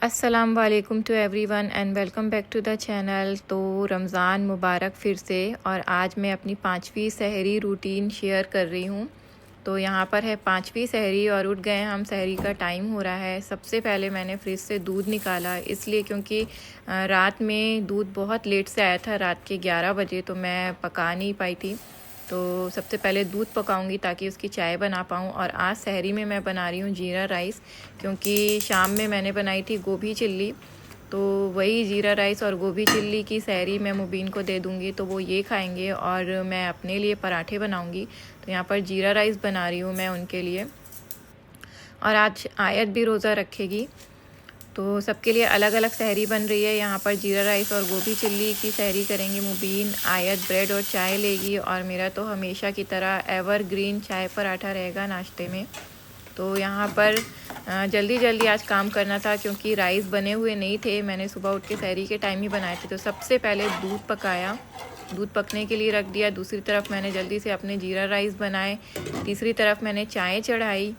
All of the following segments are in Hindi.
अस्सलाम वालेकुम to everyone and welcome back to the channel. तो रमज़ान मुबारक फिर से। और आज मैं अपनी 5वीं सहरी रूटीन शेयर कर रही हूँ। तो यहाँ पर है 5वीं सहरी और उठ गए हम, सहरी का टाइम हो रहा है। सबसे पहले मैंने फ्रिज से दूध निकाला, इसलिए क्योंकि रात में दूध बहुत लेट से आया था, रात के 11 बजे, तो मैं पका नहीं पाई थी। तो सबसे पहले दूध पकाऊंगी ताकि उसकी चाय बना पाऊँ। और आज सहरी में मैं बना रही हूँ जीरा राइस, क्योंकि शाम में मैंने बनाई थी गोभी चिल्ली। तो वही जीरा राइस और गोभी चिल्ली की सहरी मैं मुबीन को दे दूँगी, तो वो ये खाएंगे और मैं अपने लिए पराठे बनाऊँगी। तो यहाँ पर जीरा राइस बना रही हूँ मैं उनके लिए। और आज आयत भी रोज़ा रखेगी, तो सबके लिए अलग अलग सहरी बन रही है। यहाँ पर जीरा राइस और गोभी चिल्ली की सहरी करेंगे मुबीन, आयत ब्रेड और चाय लेगी, और मेरा तो हमेशा की तरह एवर ग्रीन चाय पराठा रहेगा नाश्ते में। तो यहाँ पर जल्दी जल्दी आज काम करना था, क्योंकि राइस बने हुए नहीं थे, मैंने सुबह उठ के सहरी के टाइम ही बनाए थे। तो सबसे पहले दूध पकाया, दूध पकने के लिए रख दिया। दूसरी तरफ मैंने जल्दी से अपने जीरा राइस बनाए, तीसरी तरफ मैंने चाय चढ़ाई।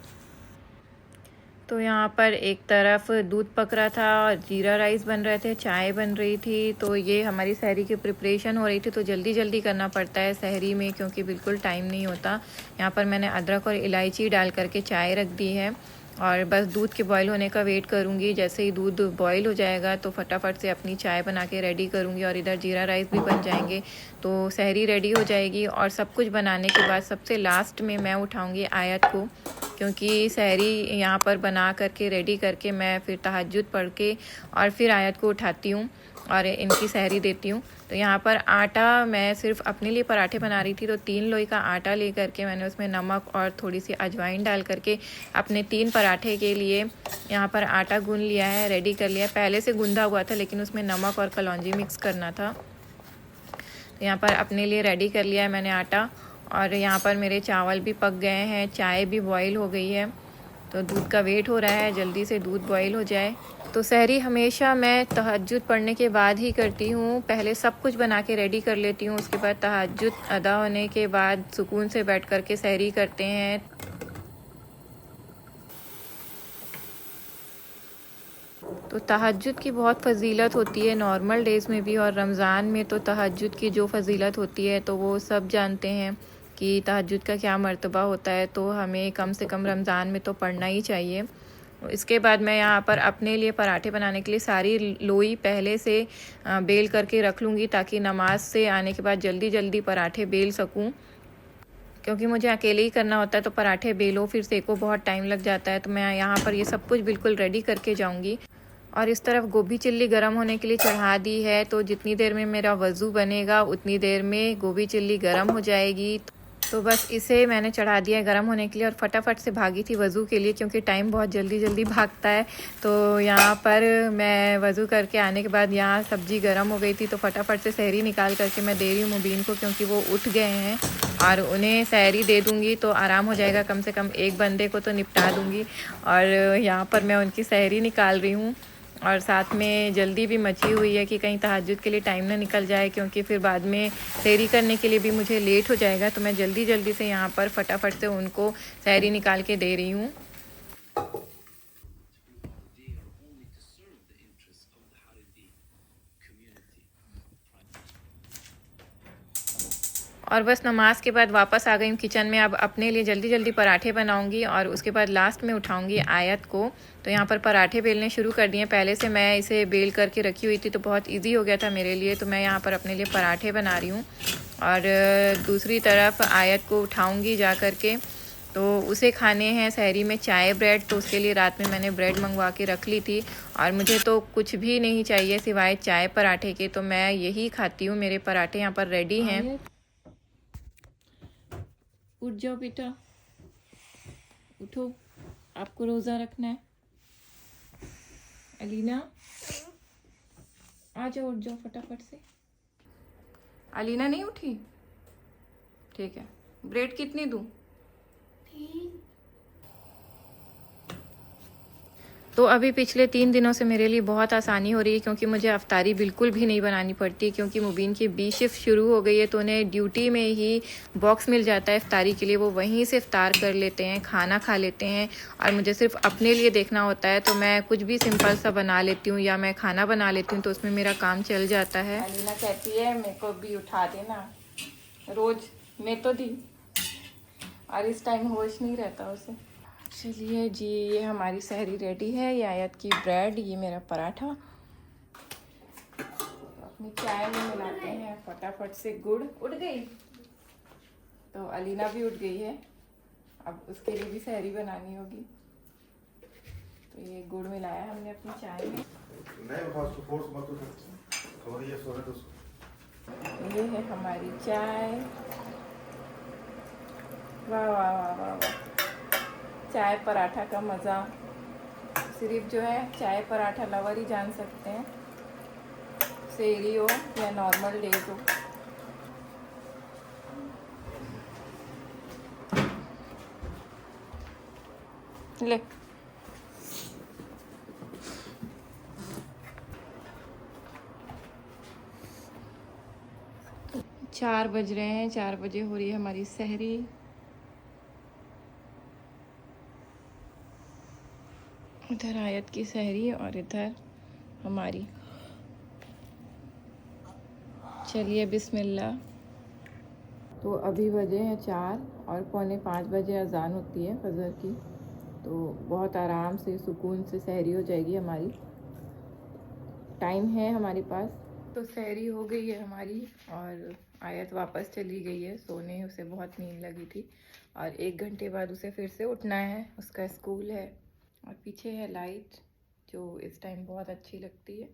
तो यहाँ पर एक तरफ दूध पक रहा था, जीरा राइस बन रहे थे, चाय बन रही थी। तो ये हमारी सहरी की प्रिपरेशन हो रही थी। तो जल्दी जल्दी करना पड़ता है सहरी में, क्योंकि बिल्कुल टाइम नहीं होता। यहाँ पर मैंने अदरक और इलायची डाल करके चाय रख दी है, और बस दूध के बॉईल होने का वेट करूँगी। जैसे ही दूध बॉईल हो जाएगा तो फटाफट से अपनी चाय बना के रेडी करूँगी, और इधर जीरा राइस भी बन जाएंगे। तो सहरी रेडी हो जाएगी। और सब कुछ बनाने के बाद सबसे लास्ट में मैं उठाऊँगी आयत को, क्योंकि सहरी यहाँ पर बना करके रेडी करके मैं फिर तहज्जुद पढ़ के और फिर आयत को उठाती हूँ और इनकी सहरी देती हूँ। तो यहाँ पर आटा मैं सिर्फ अपने लिए पराठे बना रही थी, तो 3 लोई का आटा ले करके मैंने उसमें नमक और थोड़ी सी अजवाइन डाल करके अपने 3 पराठे के लिए यहाँ पर आटा गूंद लिया है, रेडी कर लिया। पहले से गूंदा हुआ था, लेकिन उसमें नमक और कलौंजी मिक्स करना था। तो यहाँ पर अपने लिए रेडी कर लिया है मैंने आटा। और यहाँ पर मेरे चावल भी पक गए हैं, चाय भी बॉईल हो गई है। तो दूध का वेट हो रहा है, जल्दी से दूध बॉईल हो जाए। तो सहरी हमेशा मैं तहज्जुद पढ़ने के बाद ही करती हूँ। पहले सब कुछ बना के रेडी कर लेती हूँ, उसके बाद तहज्जुद अदा होने के बाद सुकून से बैठ कर के सहरी करते हैं। तो तहज्जुद की बहुत फ़जीलत होती है नॉर्मल डेज़ में भी, और रमज़ान में तो तहज्जुद की जो फ़जीलत होती है तो वो सब जानते हैं कि तहज्जुद का क्या मर्तबा होता है। तो हमें कम से कम रमज़ान में तो पढ़ना ही चाहिए। इसके बाद मैं यहाँ पर अपने लिए पराठे बनाने के लिए सारी लोई पहले से बेल करके रख लूँगी, ताकि नमाज से आने के बाद जल्दी जल्दी पराठे बेल सकूँ। क्योंकि मुझे अकेले ही करना होता है, तो पराठे बेलो फिर सेको बहुत टाइम लग जाता है। तो मैं यहाँ पर ये सब कुछ बिल्कुल रेडी करके जाऊँगी। और इस तरफ गोभी चिल्ली गर्म होने के लिए चढ़ा दी है। तो जितनी देर में मेरा वज़ू बनेगा उतनी देर में गोभी चिल्ली गर्म हो जाएगी। तो बस इसे मैंने चढ़ा दिया है गर्म होने के लिए, और फटाफट से भागी थी वज़ू के लिए, क्योंकि टाइम बहुत जल्दी जल्दी भागता है। तो यहाँ पर मैं वज़ू करके आने के बाद यहाँ सब्ज़ी गर्म हो गई थी, तो फटाफट से सहरी निकाल करके मैं दे रही हूँ मुबीन को, क्योंकि वो उठ गए हैं। और उन्हें सहरी दे दूँगी तो आराम हो जाएगा, कम से कम एक बंदे को तो निपटा दूँगी। और यहाँ पर मैं उनकी सहरी निकाल रही हूँ, और साथ में जल्दी भी मची हुई है कि कहीं तहज्जुद के लिए टाइम ना निकल जाए, क्योंकि फिर बाद में सहरी करने के लिए भी मुझे लेट हो जाएगा। तो मैं जल्दी जल्दी से यहाँ पर फटाफट से उनको सहरी निकाल के दे रही हूँ। और बस नमाज के बाद वापस आ गई हूँ किचन में। अब अपने लिए जल्दी जल्दी पराठे बनाऊंगी, और उसके बाद लास्ट में उठाऊंगी आयत को। तो यहाँ पर पराठे बेलने शुरू कर दिए। पहले से मैं इसे बेल करके रखी हुई थी, तो बहुत इजी हो गया था मेरे लिए। तो मैं यहाँ पर अपने लिए पराठे बना रही हूँ, और दूसरी तरफ आयत को उठाऊँगी जा कर के। तो उसे खाने हैं सहरी में चाय ब्रेड। तो उसके लिए रात में मैंने ब्रेड मंगवा के रख ली थी, और मुझे तो कुछ भी नहीं चाहिए सिवाय चाय पराठे के, तो मैं यही खाती हूँ। मेरे पराठे यहाँ पर रेडी हैं। उठ जाओ बेटा, उठो, आपको रोज़ा रखना है। अलीना आ जाओ, उठ जाओ फटाफट से। अलीना नहीं उठी? ठीक है, ब्रेड कितनी दूँ? तो अभी पिछले 3 दिनों से मेरे लिए बहुत आसानी हो रही है, क्योंकि मुझे अफ्तारी बिल्कुल भी नहीं बनानी पड़ती, क्योंकि मुबीन की बी शिफ्ट शुरू हो गई है। तो उन्हें ड्यूटी में ही बॉक्स मिल जाता है इफ्तारी के लिए, वो वहीं से इफ्तार कर लेते हैं, खाना खा लेते हैं, और मुझे सिर्फ अपने लिए देखना होता है। तो मैं कुछ भी सिंपल सा बना लेती हूँ या मैं खाना बना लेती हूँ, तो उसमें मेरा काम चल जाता है। अलीना कहती है मेरे को भी उठा देना, रोज़ मैं तो दी, और इस टाइम होश नहीं रहता उसे। चलिए जी, ये हमारी सहरी रेडी है। ये आयत की ब्रेड, ये मेरा पराठा। अपनी चाय में मिलाते हैं फटाफट से गुड़। उठ गई तो अलीना भी उठ गई है, अब उसके लिए भी सहरी बनानी होगी। तो ये गुड़ मिलाया हमने अपनी चाय में। ये है हमारी चाय। वाह वाह वाह वाह वाह, चाय पराठा का मज़ा सिर्फ जो है चाय पराठा लवर ही जान सकते हैं, सहरी हो या नॉर्मल डेज हो। ले 4 बज रहे हैं, 4 बजे हो रही है हमारी सहरी। इधर आयत की सहरी और इधर हमारी। चलिए बिस्मिल्लाह। तो अभी बजे हैं 4 और 4:45 बजे अजान होती है फजर की। तो बहुत आराम से सुकून से सहरी हो जाएगी हमारी। टाइम है हमारे पास। तो सहरी हो गई है हमारी और आयत वापस चली गई है सोने, उसे बहुत नींद लगी थी, और 1 घंटे बाद उसे फिर से उठना है, उसका स्कूल है। और पीछे है लाइट जो इस टाइम बहुत अच्छी लगती है।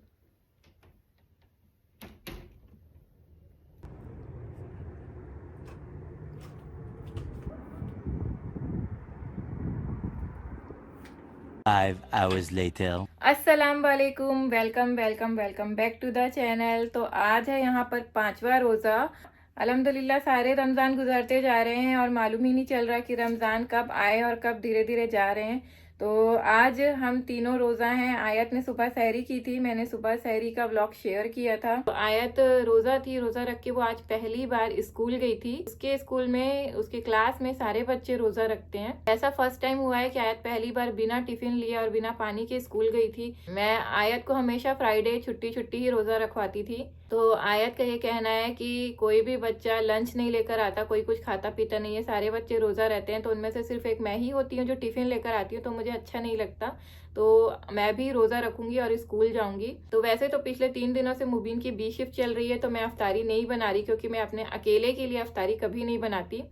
अस्सलाम वालेकुम, welcome welcome welcome back to the channel. तो आज है यहाँ पर 5वां रोज़ा। अल्हम्दुलिल्लाह सारे रमज़ान गुजरते जा रहे हैं और मालूम ही नहीं चल रहा कि रमज़ान कब आए और कब धीरे धीरे जा रहे हैं। तो आज हम तीनों रोज़ा हैं। आयत ने सुबह सहरी की थी, मैंने सुबह सहरी का व्लॉग शेयर किया था। तो आयत रोज़ा थी, रोज़ा रख के वो आज पहली बार स्कूल गई थी। उसके स्कूल में, उसके क्लास में सारे बच्चे रोज़ा रखते हैं। ऐसा फर्स्ट टाइम हुआ है कि आयत पहली बार बिना टिफिन लिए और बिना पानी के स्कूल गई थी। मैं आयत को हमेशा फ्राइडे छुट्टी ही रोज़ा रखवाती थी। तो आयत का ये कहना है कि कोई भी बच्चा लंच नहीं लेकर आता, कोई कुछ खाता पीता नहीं है, सारे बच्चे रोज़ा रहते हैं। तो उनमें से सिर्फ एक मैं ही होती हूँ जो टिफिन लेकर आती हूँ, तो मुझे अच्छा नहीं लगता। तो मैं भी रोज़ा रखूंगी और स्कूल जाऊंगी। तो वैसे तो पिछले 3 दिनों से मुबीन की बी शिफ्ट चल रही है, तो मैं अफ्तारी नहीं बना रही, क्योंकि मैं अपने अकेले के लिए अफ्तारी कभी नहीं बनाती,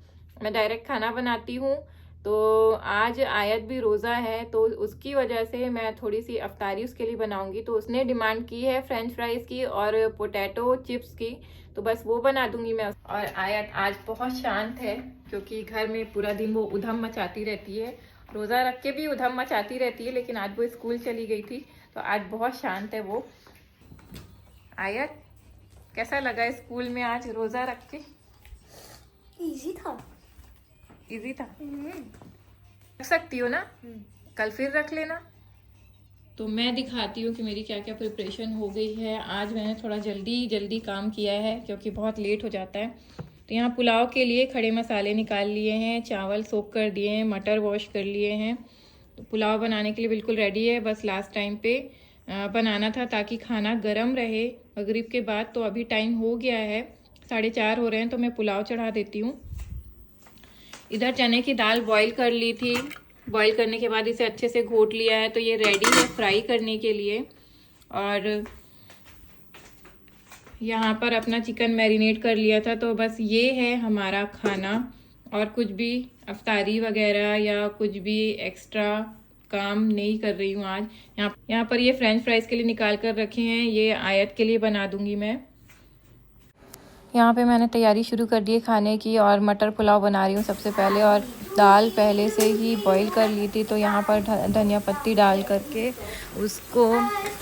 मैं डायरेक्ट खाना बनाती हूँ। तो आज आयत भी रोज़ा है, तो उसकी वजह से मैं थोड़ी सी अफ्तारी उसके लिए बनाऊंगी। तो उसने डिमांड की है फ्रेंच फ्राइज़ की और पोटैटो चिप्स की, तो बस वो बना दूंगी मैं। और आयत आज बहुत शांत है, क्योंकि घर में पूरा दिन वो उधम मचाती रहती है, रोज़ा रख के भी उधम मचाती रहती है, लेकिन आज वो स्कूल चली गई थी तो आज बहुत शांत है वो। आयत कैसा लगा स्कूल में आज रोज़ा रख के? इजी था। इजी था? रख सकती हो ना, कल फिर रख लेना। तो मैं दिखाती हूँ कि मेरी क्या क्या प्रिपरेशन हो गई है। आज मैंने थोड़ा जल्दी काम किया है, क्योंकि बहुत लेट हो जाता है। तो यहाँ पुलाव के लिए खड़े मसाले निकाल लिए हैं, चावल सोक कर दिए हैं, मटर वॉश कर लिए हैं। तो पुलाव बनाने के लिए बिल्कुल रेडी है, बस लास्ट टाइम पे बनाना था ताकि खाना गर्म रहे मगरिब के बाद। तो अभी टाइम हो गया है, 4:30 हो रहे हैं, तो मैं पुलाव चढ़ा देती हूँ। इधर चने की दाल बॉईल कर ली थी, बॉईल करने के बाद इसे अच्छे से घोट लिया है, तो ये रेडी है फ्राई करने के लिए। और यहाँ पर अपना चिकन मैरिनेट कर लिया था। तो बस ये है हमारा खाना, और कुछ भी अफ्तारी वगैरह या कुछ भी एक्स्ट्रा काम नहीं कर रही हूँ आज। यहाँ पर ये फ्रेंच फ्राइज के लिए निकाल कर रखे हैं, ये आयत के लिए बना दूंगी मैं। यहाँ पे मैंने तैयारी शुरू कर दी है खाने की, और मटर पुलाव बना रही हूँ सबसे पहले, और दाल पहले से ही बॉईल कर ली थी। तो यहाँ पर धनिया पत्ती डाल करके उसको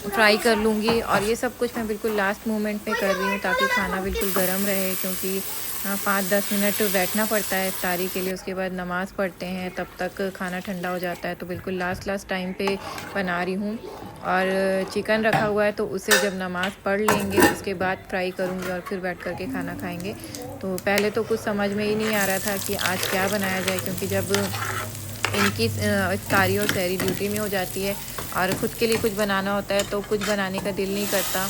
फ्राई कर लूँगी। और ये सब कुछ मैं बिल्कुल लास्ट मोमेंट पे कर रही हूँ ताकि खाना बिल्कुल गर्म रहे, क्योंकि हाँ 5-10 मिनट बैठना पड़ता है इफ्तारी के लिए, उसके बाद नमाज़ पढ़ते हैं, तब तक खाना ठंडा हो जाता है। तो बिल्कुल लास्ट टाइम पे बना रही हूँ। और चिकन रखा हुआ है तो उसे जब नमाज़ पढ़ लेंगे उसके बाद फ्राई करूँगी और फिर बैठ कर के खाना खाएँगे। तो पहले तो कुछ समझ में ही नहीं आ रहा था कि आज क्या बनाया जाए, क्योंकि जब इनकी इफ्तारी और सहरी ड्यूटी में हो जाती है और ख़ुद के लिए कुछ बनाना होता है तो कुछ बनाने का दिल नहीं करता।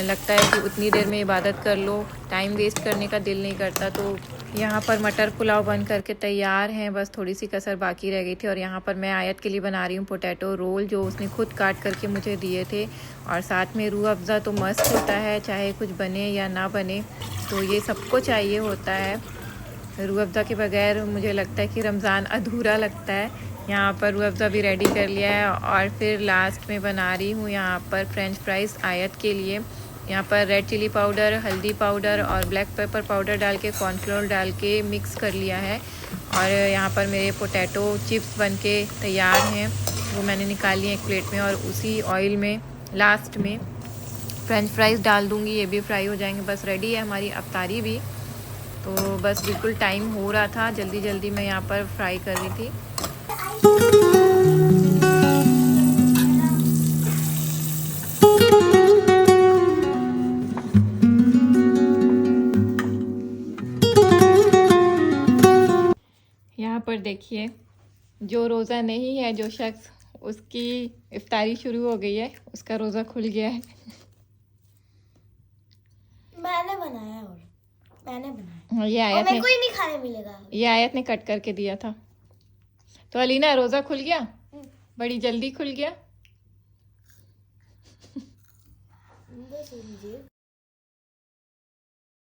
लगता है कि उतनी देर में इबादत कर लो, टाइम वेस्ट करने का दिल नहीं करता। तो यहाँ पर मटर पुलाव बन करके तैयार हैं, बस थोड़ी सी कसर बाकी रह गई थी। और यहाँ पर मैं आयत के लिए बना रही हूँ पोटैटो रोल, जो उसने खुद काट करके मुझे दिए थे। और साथ में रूह अफ़ज़ा तो मस्त होता है, चाहे कुछ बने या ना बने, तो ये सबको चाहिए होता है। रूह अफ़ज़ा के बगैर मुझे लगता है कि रमज़ान अधूरा लगता है। यहाँ पर रूह अफ़ज़ा भी रेडी कर लिया है और फिर लास्ट में बना रही हूँ यहाँ पर फ्रेंच फ्राइज़ आयत के लिए। यहाँ पर रेड चिली पाउडर, हल्दी पाउडर और ब्लैक पेपर पाउडर डाल के, कॉर्नफ्लोर डाल के मिक्स कर लिया है। और यहाँ पर मेरे पोटैटो चिप्स बन के तैयार हैं, वो मैंने निकाल लिए एक प्लेट में। और उसी ऑयल में लास्ट में फ्रेंच फ्राइज़ डाल दूँगी, ये भी फ्राई हो जाएंगे। बस रेडी है हमारी अफ्तारी भी। तो बस बिल्कुल टाइम हो रहा था, जल्दी जल्दी मैं यहाँ पर फ्राई कर रही थी। यहाँ पर देखिए, जो रोज़ा नहीं है, जो शख्स, उसकी इफ्तारी शुरू हो गई है, उसका रोज़ा खुल गया है। मैंने बनाया और मैंने बनाया। हाँ, ये और आयत मेरे ने, को ही नहीं खाने मिलेगा। ये आयत ने कट करके दिया था। तो अलीना, रोज़ा खुल गया, बड़ी जल्दी खुल गया। बस लीजिए।